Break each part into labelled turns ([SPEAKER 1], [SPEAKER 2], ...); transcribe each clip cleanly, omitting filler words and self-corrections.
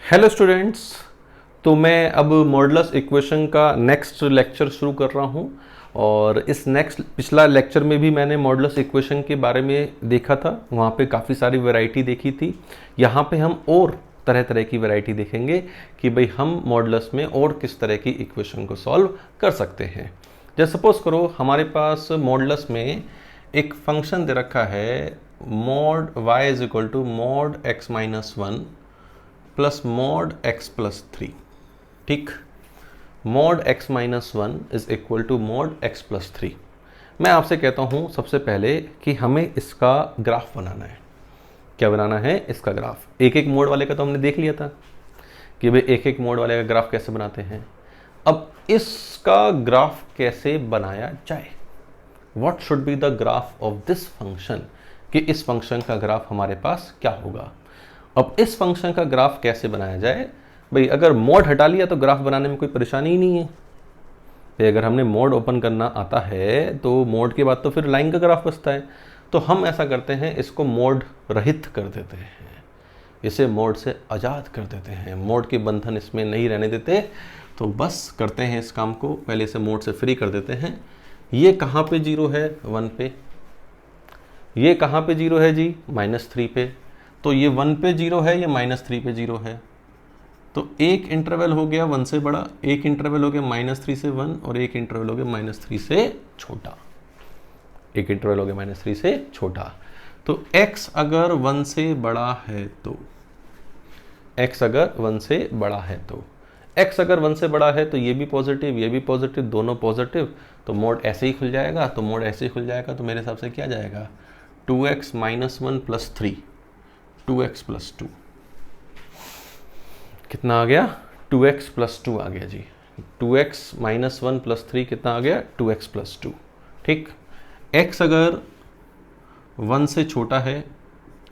[SPEAKER 1] Hello students. तो मैं अब मॉडुलस इक्वेशन का नेक्स्ट लेक्चर शुरू कर रहा हूँ और इस पिछला लेक्चर में भी मैंने मॉडुलस इक्वेशन के बारे में देखा था। वहाँ पे काफ़ी सारी वैरायटी देखी थी। यहाँ पे हम और तरह तरह की वैरायटी देखेंगे कि भाई हम मॉडुलस में और किस तरह की इक्वेशन को सॉल्व कर सकते हैं। जैसे सपोज करो हमारे पास मॉडुलस में एक फंक्शन दे रखा है mod y is equal to mod x minus 1 plus mod x plus 3। ठीक, mod x minus 1 is equal to mod x plus 3। मैं आपसे कहता हूँ सबसे पहले कि हमें इसका ग्राफ बनाना है। क्या बनाना है? इसका ग्राफ। एक एक मोड वाले का तो हमने देख लिया था कि भाई एक एक मोड वाले का ग्राफ कैसे बनाते हैं। अब इसका ग्राफ कैसे बनाया जाए? What should be the graph of this function, कि इस फंक्शन का ग्राफ हमारे पास क्या होगा। अब इस फंक्शन का ग्राफ कैसे बनाया जाए? भाई अगर मोड हटा लिया तो ग्राफ बनाने में कोई परेशानी ही नहीं है। भाई अगर हमने मोड ओपन करना आता है तो मोड के बाद तो फिर लाइन का ग्राफ बचता है। तो हम ऐसा करते हैं, इसको मोड रहित कर देते हैं, इसे मोड से आज़ाद कर देते हैं, मोड के बंधन इसमें नहीं रहने देते। तो बस करते हैं इस काम को, पहले इसे मोड से फ्री कर देते हैं। ये कहाँ पे जीरो है? 1 पे। ये कहाँ पे जीरो है जी? -3 पे। तो ये 1 पे जीरो है, ये -3 पे जीरो है। तो एक इंटरवल हो गया 1 से बड़ा, एक इंटरवल हो गया -3 से 1 और एक इंटरवल हो गया -3 से छोटा। एक इंटरवल हो गया -3 से छोटा। तो x अगर 1 से बड़ा है तो x अगर 1 से बड़ा है तो x अगर 1 से बड़ा है तो ये भी पॉजिटिव, ये भी पॉजिटिव, दोनों पॉजिटिव। तो मोड ऐसे ही खुल जाएगा। तो मोड ऐसे ही खुल जाएगा तो मेरे हिसाब से क्या जाएगा? 2x minus 1 plus 3, 2x plus 2। कितना आ गया? 2x प्लस 2 आ गया जी। 2x माइनस 1 प्लस 3 कितना आ गया? 2x plus 2। ठीक, x अगर 1 से छोटा है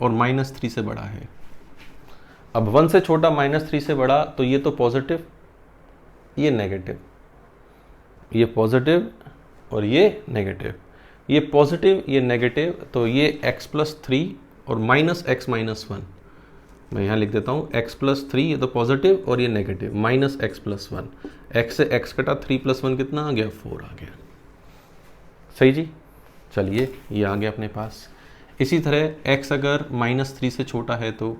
[SPEAKER 1] और -3 से बड़ा है। अब 1 से छोटा -3 से बड़ा तो ये तो पॉजिटिव, ये नेगेटिव, ये पॉजिटिव और ये नेगेटिव, ये पॉजिटिव ये नेगेटिव। तो ये x प्लस 3 और माइनस x माइनस 1, मैं यहाँ लिख देता हूँ x प्लस 3, ये तो पॉजिटिव और ये negative, minus x plus 1। x से x कटा, 3 प्लस 1 कितना आ गया? 4 आ गया। सही जी। चलिए ये आ गया अपने पास। इसी तरह x अगर -3 से छोटा है तो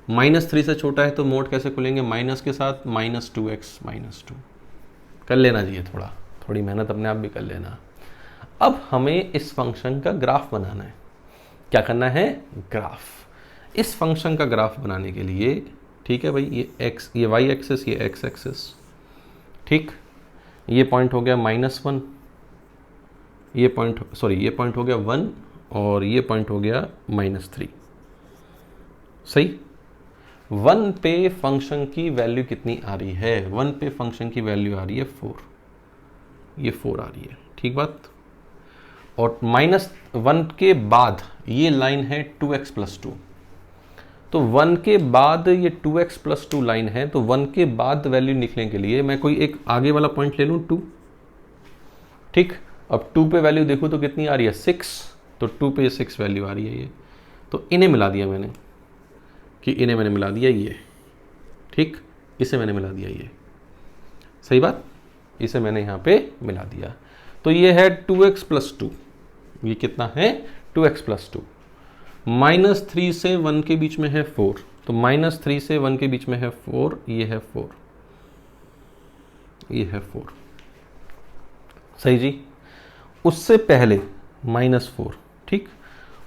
[SPEAKER 1] -3 से छोटा है तो मोड कैसे खुलेंगे? माइनस के साथ -2x माइनस 2। कर लेना चाहिए, थोड़ी मेहनत अपने आप भी कर लेना। अब हमें इस फंक्शन का ग्राफ बनाना है। क्या करना है? ग्राफ। इस फंक्शन का ग्राफ बनाने के लिए, ठीक है भाई, ये y एक्सिस, ये x एक्सिस। ठीक, ये पॉइंट हो गया -1, ये पॉइंट हो गया 1 और ये पॉइंट हो गया -3। सही। 1 पे फंक्शन की वैल्यू कितनी आ रही है? 1 पे फंक्शन की वैल्यू आ रही है 4। ये 4 आ रही है। ठीक बात। और -1 के बाद ये लाइन है 2x प्लस 2। तो 1 के बाद ये 2x प्लस 2 लाइन है। तो 1 के बाद वैल्यू निकलने के लिए मैं कोई एक आगे वाला पॉइंट ले लूँ 2। ठीक, अब 2 पे वैल्यू देखूँ तो कितनी आ रही है? 6। तो 2 पे 6 वैल्यू आ रही है। ये तो इन्हें मिला दिया मैंने, कि इन्हें मैंने मिला दिया ये। ठीक, इसे मैंने मिला दिया ये। सही बात, इसे मैंने यहाँ पे मिला दिया। तो ये है 2x प्लस 2। ये कितना है? 2x plus 2। -3 से 1 के बीच में है 4। तो -3 से 1 के बीच में है 4, ये है 4, ये है 4। सही जी। उससे पहले -4। ठीक,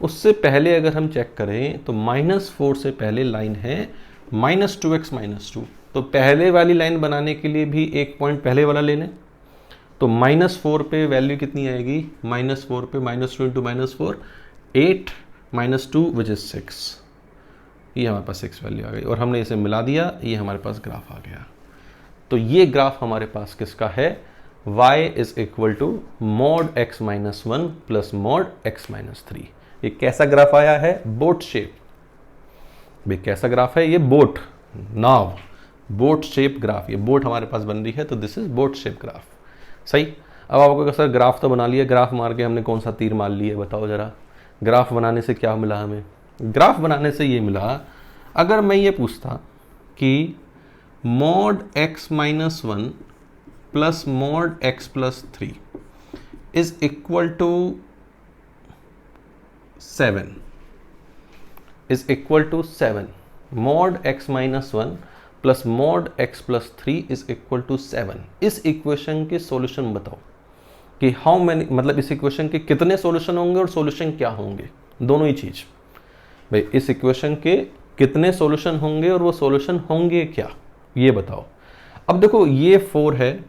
[SPEAKER 1] उससे पहले अगर हम चेक करें तो -4 से पहले लाइन है -2x माइनस 2। तो पहले वाली लाइन बनाने के लिए भी एक पॉइंट पहले वाला ले लें। तो -4 पे वैल्यू कितनी आएगी? -4 पे -2 इंटू -4, 8 -2 विच इज 6। ये हमारे पास 6 वैल्यू आ गई और हमने इसे मिला दिया, ये हमारे पास ग्राफ आ गया। तो ये ग्राफ हमारे पास किसका है? y is equal to mod x minus 1 plus mod x minus 3। ये कैसा ग्राफ आया है? Boat shape. भाई कैसा ग्राफ है? ये बोट, नाव, बोट शेप ग्राफ। ये बोट हमारे पास बन रही है तो this is boat shape graph. सही। अब आपको सर ग्राफ तो बना लिया, ग्राफ मार के हमने कौन सा तीर मार लिया बताओ जरा। ग्राफ बनाने से क्या मिला हमें? ग्राफ बनाने से ये मिला, अगर मैं ये पूछता कि mod x minus 1 plus mod x plus 3 is equal to 7 is equal to 7। Mod x minus 1 plus mod x plus 3 is equal to 7। इस इक्वेशन के सॉल्यूशन बताओ कि हाउ मैनी, मतलब इस इक्वेशन के कितने सॉल्यूशन होंगे और सॉल्यूशन क्या होंगे, दोनों ही चीज। भाई इस इक्वेशन के कितने सॉल्यूशन होंगे और वो सॉल्यूशन होंगे क्या, ये बताओ। अब देखो ये 4 है,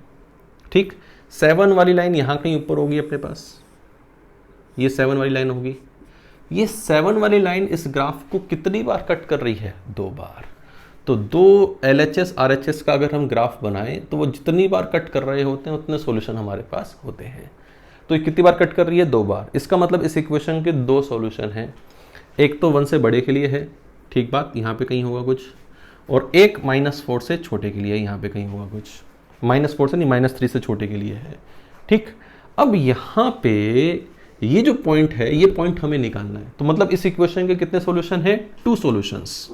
[SPEAKER 1] ठीक। 7 वाली लाइन यहाँ कहीं ऊपर होगी अपने पास, ये 7 वाली लाइन होगी। ये 7 वाली लाइन इस ग्राफ को कितनी बार कट कर रही है, 2 बार। तो 2 LHS RHS का अगर हम ग्राफ बनाएं तो वो जितनी बार कट कर रहे होते हैं उतने सॉल्यूशन हमारे पास होते हैं। तो ये कितनी बार कट कर रही है, 2 बार। इसका मतलब इस इक्वेशन के 2 सॉल्यूशन हैं। एक तो 1 से बड़े के लिए है, ठीक बात, यहाँ पे कहीं होगा कुछ, और एक -4 से छोटे के लिए यहाँ पे कहीं होगा कुछ। -4 से नहीं, -3 से छोटे के लिए है, ठीक। अब यहाँ पे ये जो पॉइंट है, ये पॉइंट हमें निकालना है। तो मतलब इस इक्वेशन के कितने सॉल्यूशन है, 2 सॉल्यूशंस।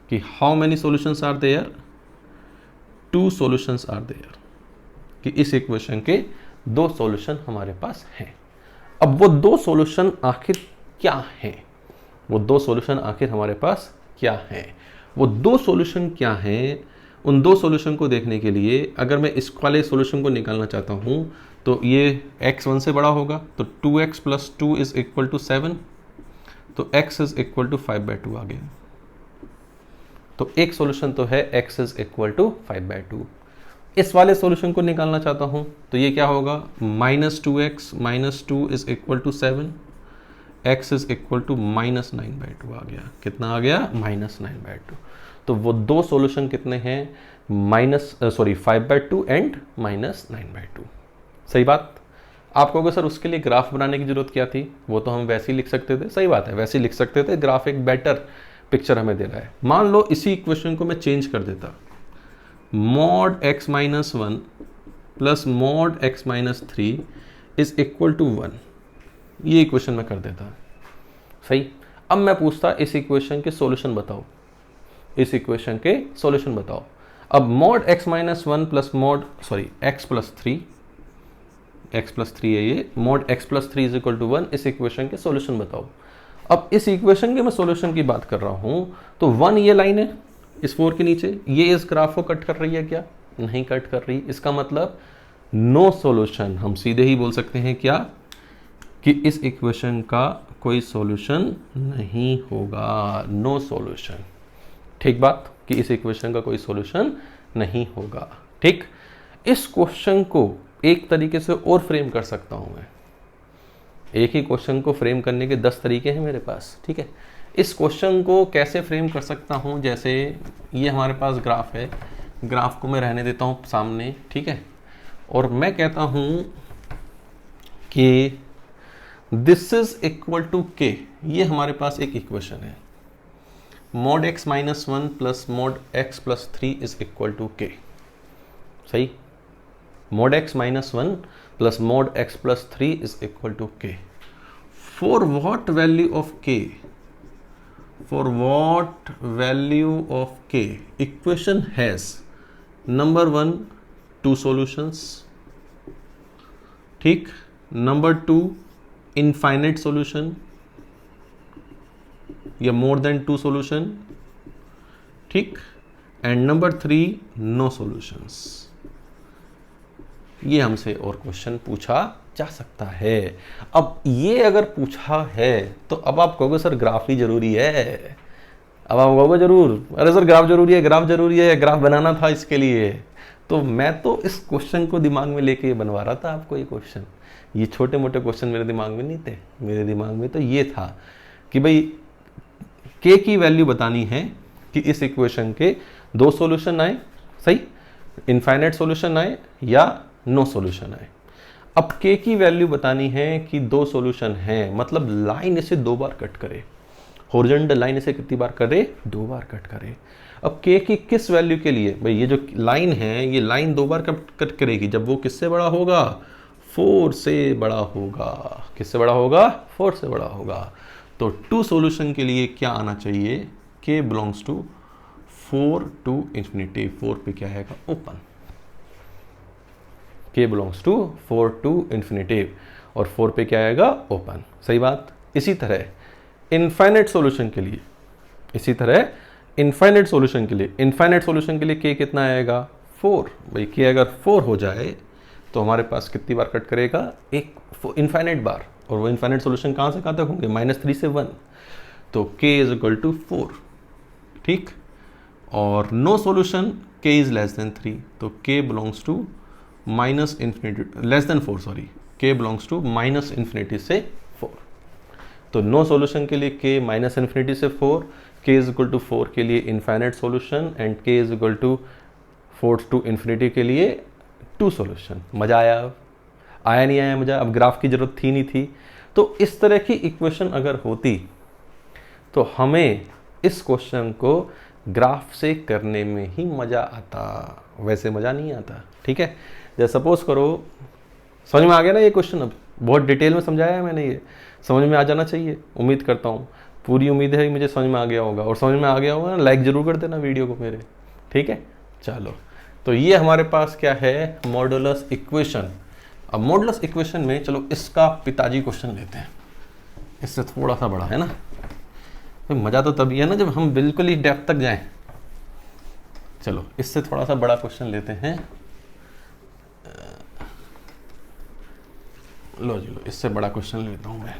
[SPEAKER 1] कि how many solutions are there, 2 solutions are there. कि इस इक्वेशन के 2 सॉल्यूशन हमारे पास हैं। अब वो 2 सॉल्यूशन आखिर क्या हैं, वो 2 सॉल्यूशन आखिर हमारे पास क्या हैं, वो 2 सॉल्यूशन क्या हैं। उन 2 सॉल्यूशन को देखने के लिए अगर मैं इस वाले सॉल्यूशन को निकालना चाहता हूं तो ये x 1 से बड़ा होगा, तो 2x plus 2 is equal to 7, तो x इज इक्वल टू 5/2 आ गया। तो एक सॉल्यूशन तो है x इज इक्वल टू 5/2। इस वाले सॉल्यूशन को निकालना चाहता हूं तो ये क्या होगा, -2x minus 2 is equal to 7, x is equal to -9/2 आ गया। कितना आ गया, -9/2। तो वो 2 सॉल्यूशन कितने हैं, 5/2 एंड -9/2। सही बात। आप कहोगे सर उसके लिए ग्राफ बनाने की जरूरत क्या थी, वो तो हम वैसे ही लिख सकते थे। सही बात है, वैसे ही लिख सकते थे, ग्राफ एक बेटर पिक्चर हमें दे रहा है। मान लो इसी इक्वेशन को मैं चेंज कर देता, mod x minus 1 plus mod x minus 3 is equal to 1, ये इक्वेशन में कर देता। सही। अब मैं पूछता इस इक्वेशन के सॉल्यूशन बताओ, इस इक्वेशन के सॉल्यूशन बताओ। अब mod x minus 1 plus x plus 3 है ये, mod x plus 3 is equal to 1, इस इक्वेशन के सॉल्यूशन बताओ। अब इस इक्वेशन के मैं सॉल्यूशन की बात कर रहा हूं तो 1 ये लाइन है इस 4 के नीचे, ये इस ग्राफ को कट कर रही है क्या, नहीं कट कर रही। इसका मतलब नो सॉल्यूशन। हम सीधे ही बोल सकते हैं क्या, कि इस इक्वेशन का कोई सॉल्यूशन नहीं होगा, नो सॉल्यूशन। ठीक बात, कि इस इक्वेशन का कोई सॉल्यूशन नहीं होगा। ठीक। इस क्वेश्चन को एक तरीके से और फ्रेम कर सकता हूं मैं। एक ही क्वेश्चन को फ्रेम करने के 10 तरीके हैं मेरे पास। ठीक है। इस क्वेश्चन को कैसे फ्रेम कर सकता हूं, जैसे ये हमारे पास ग्राफ है, ग्राफ को मैं रहने देता हूं सामने। ठीक है। और मैं कहता हूं कि दिस इज इक्वल टू के, ये हमारे पास एक इक्वेशन है, mod x minus 1 plus mod x plus 3 is equal to K. सही। mod x minus 1 plus mod x plus 3 is equal to k. For what value of k? For what value of k? Equation has number 1 2 solutions. ठीक। number 2 infinite solution या more than 2 solution. ठीक। and number 3 no solutions. ये हमसे और question पूछा जा सकता है। अब ये अगर पूछा है तो अब आप कहोगे सर ग्राफ ही जरूरी है। अब आप कहोगे जरूर, अरे सर ग्राफ जरूरी है, ग्राफ जरूरी है, ग्राफ बनाना था इसके लिए। तो मैं तो इस क्वेश्चन को दिमाग में लेके बनवा रहा था आपको ये क्वेश्चन। ये छोटे मोटे क्वेश्चन मेरे दिमाग में नहीं थे, मेरे दिमाग में तो ये था कि भाई के की वैल्यू बतानी है कि इस इक्वेशन के 2 सॉल्यूशन आए, सही, इनफाइनाइट सॉल्यूशन आए या नो सॉल्यूशन आए। अब k की वैल्यू बतानी है कि 2 सॉल्यूशन हैं, मतलब लाइन इसे 2 बार कट करे, हॉरिजॉन्टल लाइन इसे कितनी बार करे, 2 बार कट करे। अब k की किस वैल्यू के लिए, भाई ये जो लाइन है ये लाइन 2 बार कट करेगी जब वो किससे बड़ा होगा, 4 से बड़ा होगा। किससे बड़ा होगा, 4 से बड़ा होगा। तो 2 सॉल्यूशन के लिए क्या आना चाहिए, k belongs to 4 to infinity, 4 पे क्या आएगा open, k belongs to 4 to infinity और 4 पे क्या आएगा ओपन। सही बात। इसी तरह इनफाइनाइट सॉल्यूशन के लिए, इसी तरह इनफाइनाइट सॉल्यूशन के लिए, इनफाइनाइट सॉल्यूशन के लिए k कितना आएगा 4। भाई k अगर 4 हो जाए तो हमारे पास कितनी बार कट करेगा, एक इनफाइनाइट बार, और वो इनफाइनाइट सॉल्यूशन कहाँ से कहाँ तक होंगे, -3 से 1, तो k इज इक्वल टू 4। ठीक, और no solution k is less than 3, तो k belongs to minus infinity less than 4, sorry k belongs to minus infinity से 4। तो नो सॉल्यूशन के लिए k माइनस इन्फिनिटी से 4, k इज इक्वल टू 4 के लिए infinite solution and k is equal to 4 to infinity के लिए 2 solution. मजा आया? आया नहीं आया मजा? अब ग्राफ की जरूरत थी नहीं थी। तो इस तरह की इक्वेशन अगर होती तो हमें इस क्वेश्चन को ग्राफ से करने में ही मजा आता, वैसे मजा नहीं आता। ठीक है, जैसे सपोज करो, समझ में आ गया ना ये क्वेश्चन? अब बहुत डिटेल में समझाया है मैंने, ये समझ में आ जाना चाहिए, उम्मीद करता हूँ, पूरी उम्मीद है मुझे समझ में आ गया होगा, और समझ में आ गया होगा ना लाइक जरूर कर देना वीडियो को मेरे। ठीक है, चलो, तो ये हमारे पास क्या है, मॉडुलस इक्वेशन। अब मॉडुलस इक्वेशन में चलो इसका पिताजी क्वेश्चन लेते हैं, इससे थोड़ा सा बड़ा है ना, तो मज़ा तो तभी है ना जब हम बिल्कुल ही डेप्थ तक जाएं। चलो इससे थोड़ा सा बड़ा क्वेश्चन लेते हैं। लो जी लो, इससे बड़ा क्वेश्चन लेता हूँ मैं।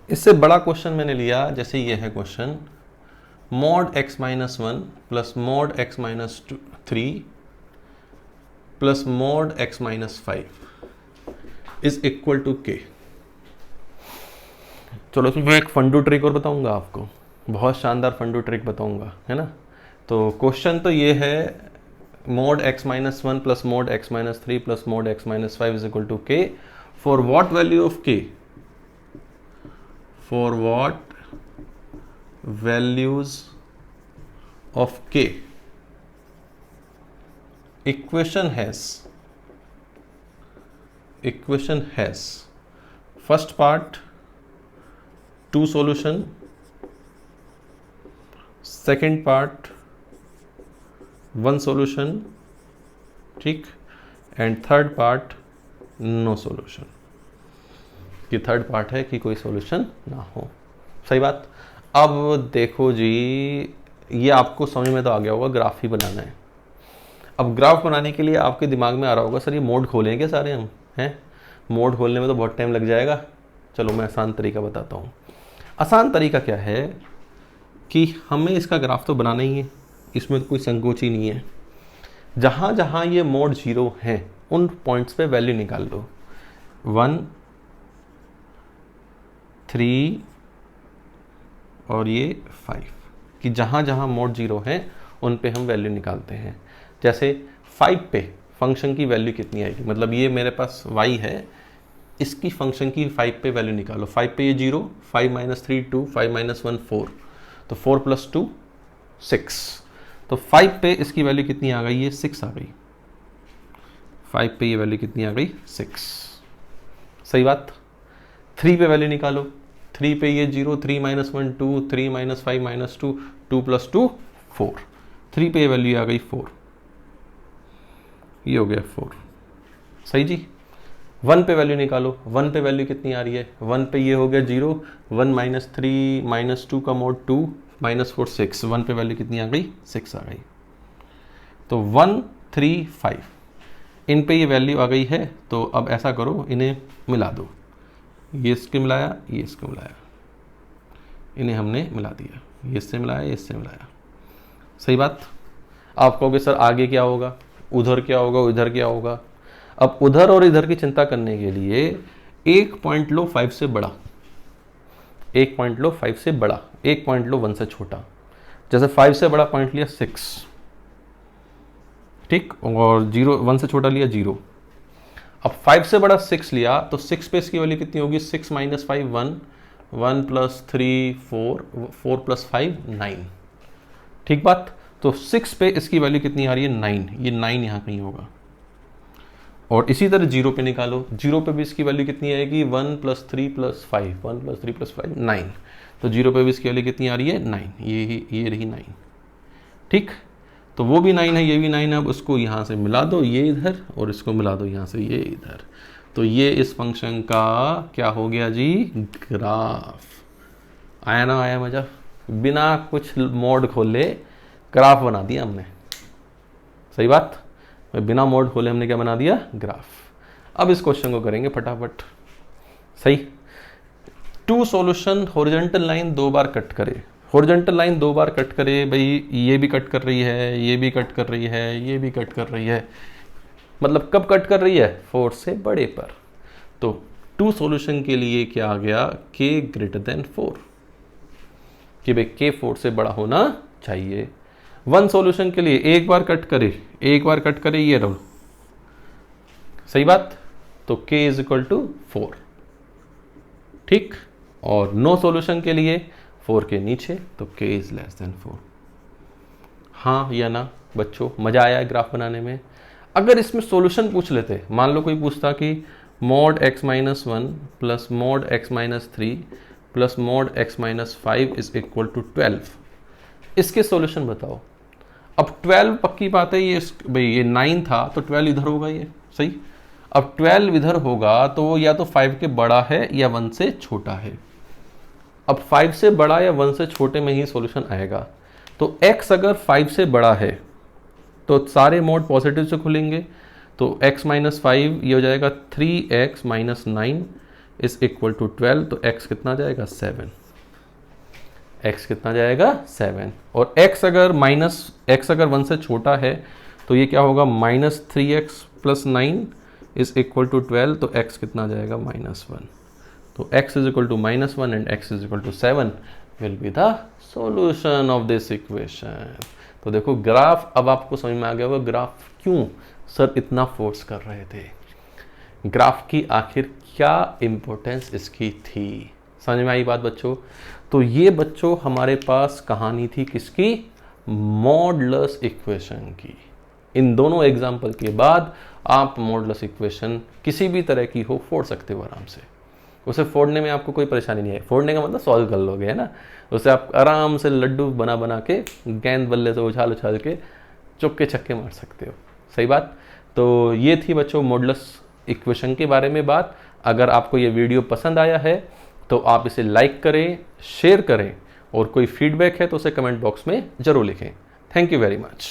[SPEAKER 1] इससे बड़ा क्वेश्चन मैंने लिया, जैसे ये है question, mod x minus 1 plus mod x minus 3 plus mod x minus 5 is equal to k। चलो इसमें मैं एक फंडू ट्रिक और बताऊंगा आपको, बहुत शानदार फंडू ट्रिक बताऊंगा, है ना। तो क्वेश्चन तो ये है, mod x minus 1 plus mod x minus 3 plus mod x minus 5 is equal to k for what value of k, for व्हाट values of k equation has first part 2 solution, second part 1 solution, ठीक, and third part no solution, कि third part है कि कोई solution ना हो। सही बात। अब देखो जी, ये आपको समझ में तो आ गया होगा, ग्राफ ही बनाना है। अब ग्राफ बनाने के लिए आपके दिमाग में आ रहा होगा, सर ये मोड खोलें क्या सारे हम, हैं मोड खोलने में तो बहुत टाइम लग जाएगा। चलो मैं आसान तरीका बताता हूँ। आसान तरीका क्या है कि हमें इसका ग्राफ तो बनाना ही है, इसमें कोई संकोच ही नहीं है। जहाँ जहाँ ये मोड 0 हैं उन पॉइंट्स पे वैल्यू निकाल लो, 1, 3 और ये 5, कि जहाँ जहाँ मोड 0 है उन पे हम वैल्यू निकालते हैं। जैसे 5 पे फंक्शन की वैल्यू कितनी आएगी, मतलब ये मेरे पास y है, इसकी फंक्शन की 5 पे वैल्यू निकालो। 5 पे ये 0, 5 माइनस 3 2, 5 माइनस 1 4, तो 4 प्लस 2 6, तो 5 पे इसकी वैल्यू कितनी आ गई, ये 6 आ गई। 5 पे ये वैल्यू कितनी आ गई, 6। सही बात। 3 पे वैल्यू निकालो, 3 पे ये 0, 3 माइनस 1 2, 3 माइनस 5 माइनस 2, 2 प्लस 2 4, 3 पे ये वैल्यू आ गई 4, ये हो गया 4। सही जी। 1 पे वैल्यू निकालो, 1 पे वैल्यू कितनी आ रही है, 1 पे ये हो गया 0, 1 माइनस 3 माइनस 2 का मोड 2 माइनस 4 6, 1 पे वैल्यू कितनी आ गई, 6 आ गई। तो 1 3 5 इन पे ये वैल्यू आ गई है। तो अब ऐसा करो, इन्हें मिला दो, ये इसके मिलाया, ये इसको मिलाया, इन्हें हमने मिला दिया, ये इससे मिलाया, ये इससे मिलाया। सही बात। आप कहोगे सर आगे क्या होगा, उधर क्या होगा, उधर क्या होगा। अब उधर और इधर की चिंता करने के लिए एक पॉइंट लो 5 से बड़ा, एक पॉइंट लो 5 से बड़ा, एक पॉइंट लो 1 से छोटा। जैसे 5 से बड़ा पॉइंट लिया 6, ठीक, और 1 से छोटा लिया 0। अब 5 से बड़ा 6 लिया तो 6 पे इसकी वैल्यू कितनी होगी, 6 माइनस 5 1, 1 प्लस 3 4, 4 प्लस 5 9। ठीक बात। तो 6 पे इसकी वैल्यू कितनी आ रही है, 9, ये 9 यहाँ कहीं होगा। और इसी तरह 0 पे निकालो, 0 पे भी इसकी वैल्यू कितनी आएगी, 1 प्लस 3 प्लस 5, 1 प्लस 3 प्लस 5 9, तो 0 पे भी इसकी वैल्यू कितनी आ रही है, 9, ये रही 9। ठीक, तो वो भी 9 है, ये भी 9 है। अब उसको यहाँ से मिला दो, ये इधर, और इसको मिला दो यहाँ से ये इधर, तो ये इस फंक्शन का क्या हो गया जी, ग्राफ। आया ना आया मजा, बिना कुछ मोड खोले ग्राफ बना दिया हमने। सही बात, बिना मोड खोले हमने क्या बना दिया, ग्राफ। अब इस क्वेश्चन को करेंगे फटाफट। सही, टू सॉल्यूशन हॉरिजॉन्टल लाइन 2 बार कट करे। हॉरिजॉन्टल लाइन 2 बार कट करे भाई, ये भी कट कर रही है, ये भी कट कर रही है, ये भी कट कर रही है, मतलब कब कट कर रही है, 4 से बड़े पर। तो टू सॉल्यूशन के लिए क्या आ गया, k ग्रेटर देन 4, कि भाई k 4 से बड़ा होना चाहिए। 1 सॉल्यूशन के लिए एक बार कट करे, एक बार कट करे ये रो, सही बात, तो k इज इक्वल टू 4, ठीक। और नो सॉल्यूशन के लिए 4 के नीचे, तो k इज लेस देन 4। हाँ या ना बच्चों, मजा आया है ग्राफ बनाने में। अगर इसमें सॉल्यूशन पूछ लेते, मान लो कोई पूछता कि mod x minus 1 plus mod x minus 3 plus mod x minus 5 is equal to 12, इसके सॉल्यूशन बताओ। अब 12 पक्की बात है, ये भाई ये 9 था तो 12 इधर होगा, ये सही। अब 12 इधर होगा तो या तो 5 के बड़ा है या 1 से छोटा है। अब 5 से बड़ा या 1 से छोटे में ही सॉल्यूशन आएगा। तो x अगर 5 से बड़ा है तो सारे मोड पॉजिटिव से खुलेंगे, तो x माइनस 5 ये हो जाएगा 3x minus 9 is equal to 12, तो x कितना जाएगा 7, x कितना जाएगा 7। और x अगर 1 से छोटा है तो ये क्या होगा, minus 3x plus 9 is equal to 12, तो x कितना जाएगा -1। तो x is equal to -1 and x is equal to 7 will be the solution of this equation. तो देखो ग्राफ, अब आपको समझ में आ गया होगा ग्राफ क्यों सर इतना फोर्स कर रहे थे, ग्राफ की आखिर क्या इंपॉर्टेंस इसकी थी। समझ में आई बात बच्चों। तो ये बच्चों हमारे पास कहानी थी किसकी, मॉडुलस इक्वेशन की। इन दोनों एग्जाम्पल के बाद आप मॉडुलस इक्वेशन किसी भी तरह की हो फोड़ सकते हो आराम से। उसे फोड़ने में आपको कोई परेशानी नहीं है, फोड़ने का मतलब सॉल्व कर लोगे, है ना। उसे आप आराम से लड्डू बना बना के गेंद बल्ले से उछाल उछाल के चौके छक्के मार सकते हो। सही बात। तो ये थी बच्चों मॉडुलस इक्वेशन के बारे में बात। अगर आपको ये वीडियो पसंद आया है तो आप इसे लाइक करें, शेयर करें, और कोई फीडबैक है तो उसे कमेंट बॉक्स में ज़रूर लिखें। Thank you very much.